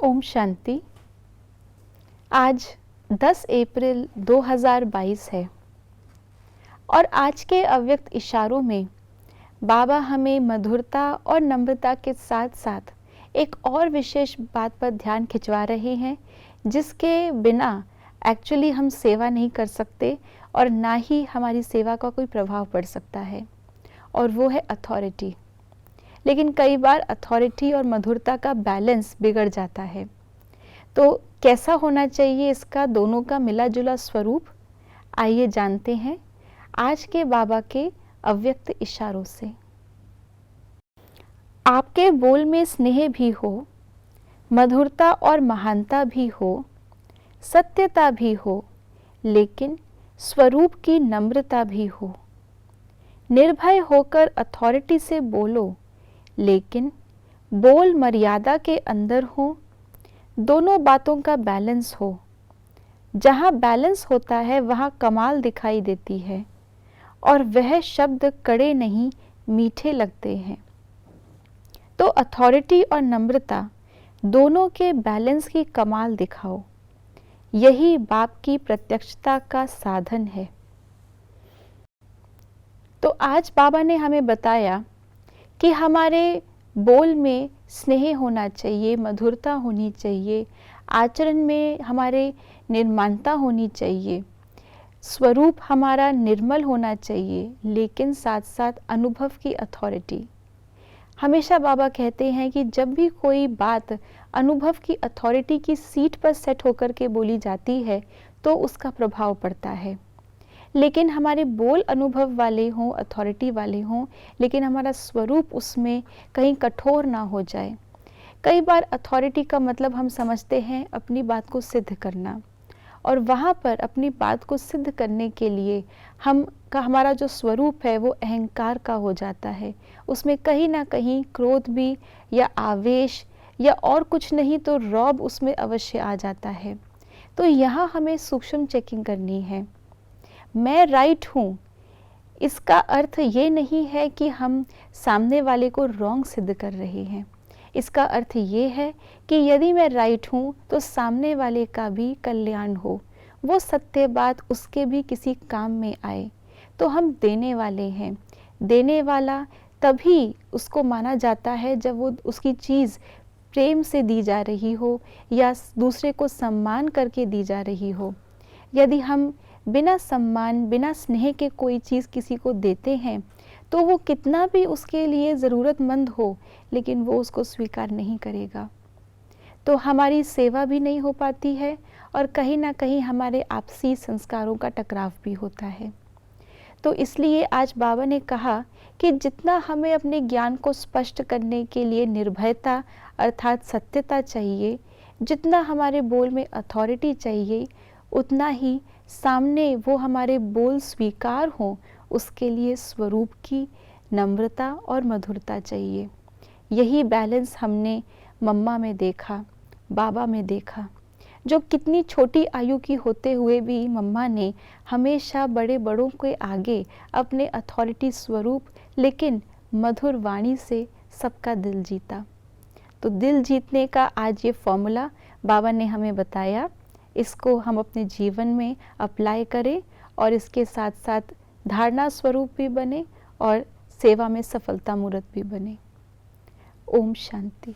ओम शांति। आज 10 अप्रैल 2022 है और आज के अव्यक्त इशारों में बाबा हमें मधुरता और नम्रता के साथ साथ एक और विशेष बात पर ध्यान खिंचवा रहे हैं, जिसके बिना एक्चुअली हम सेवा नहीं कर सकते और ना ही हमारी सेवा का कोई प्रभाव पड़ सकता है, और वो है अथॉरिटी। लेकिन कई बार अथॉरिटी और मधुरता का बैलेंस बिगड़ जाता है। तो कैसा होना चाहिए इसका दोनों का मिला जुला स्वरूप, आइए जानते हैं आज के बाबा के अव्यक्त इशारों से। आपके बोल में स्नेह भी हो, मधुरता और महानता भी हो, सत्यता भी हो, लेकिन स्वरूप की नम्रता भी हो। निर्भय होकर अथॉरिटी से बोलो, लेकिन बोल मर्यादा के अंदर हो। दोनों बातों का बैलेंस हो। जहाँ बैलेंस होता है वहाँ कमाल दिखाई देती है और वह शब्द कड़े नहीं मीठे लगते हैं। तो अथॉरिटी और नम्रता दोनों के बैलेंस की कमाल दिखाओ। यही बाप की प्रत्यक्षता का साधन है। तो आज बाबा ने हमें बताया कि हमारे बोल में स्नेह होना चाहिए, मधुरता होनी चाहिए, आचरण में हमारे निर्माणता होनी चाहिए, स्वरूप हमारा निर्मल होना चाहिए, लेकिन साथ साथ अनुभव की अथॉरिटी। हमेशा बाबा कहते हैं कि जब भी कोई बात अनुभव की अथॉरिटी की सीट पर सेट होकर के बोली जाती है तो उसका प्रभाव पड़ता है। लेकिन हमारे बोल अनुभव वाले हों, अथॉरिटी वाले हों, लेकिन हमारा स्वरूप उसमें कहीं कठोर ना हो जाए। कई बार अथॉरिटी का मतलब हम समझते हैं अपनी बात को सिद्ध करना, और वहाँ पर अपनी बात को सिद्ध करने के लिए हमारा जो स्वरूप है वो अहंकार का हो जाता है। उसमें कहीं ना कहीं क्रोध भी या आवेश या और कुछ नहीं तो रौब उसमें अवश्य आ जाता है। तो यहाँ हमें सूक्ष्म चेकिंग करनी है। मैं राइट हूँ, इसका अर्थ ये नहीं है कि हम सामने वाले को रॉन्ग सिद्ध कर रहे हैं। इसका अर्थ ये है कि यदि मैं राइट हूँ तो सामने वाले का भी कल्याण हो, वो सत्य बात उसके भी किसी काम में आए। तो हम देने वाले हैं। देने वाला तभी उसको माना जाता है जब वो उसकी चीज़ प्रेम से दी जा रही हो या दूसरे को सम्मान करके दी जा रही हो। यदि हम बिना सम्मान, बिना स्नेह के कोई चीज़ किसी को देते हैं तो वो कितना भी उसके लिए ज़रूरतमंद हो, लेकिन वो उसको स्वीकार नहीं करेगा। तो हमारी सेवा भी नहीं हो पाती है और कहीं ना कहीं हमारे आपसी संस्कारों का टकराव भी होता है। तो इसलिए आज बाबा ने कहा कि जितना हमें अपने ज्ञान को स्पष्ट करने के लिए निर्भयता अर्थात सत्यता चाहिए, जितना हमारे बोल में अथॉरिटी चाहिए, उतना ही सामने वो हमारे बोल स्वीकार हों उसके लिए स्वरूप की नम्रता और मधुरता चाहिए। यही बैलेंस हमने मम्मा में देखा, बाबा में देखा, जो कितनी छोटी आयु की होते हुए भी मम्मा ने हमेशा बड़े बड़ों के आगे अपने अथॉरिटी स्वरूप लेकिन मधुर वाणी से सबका दिल जीता। तो दिल जीतने का आज ये फॉर्मूला बाबा ने हमें बताया, इसको हम अपने जीवन में अप्लाई करें और इसके साथ साथ धारणा स्वरूप भी बने और सेवा में सफलता मूर्त भी बने। ओम शांति।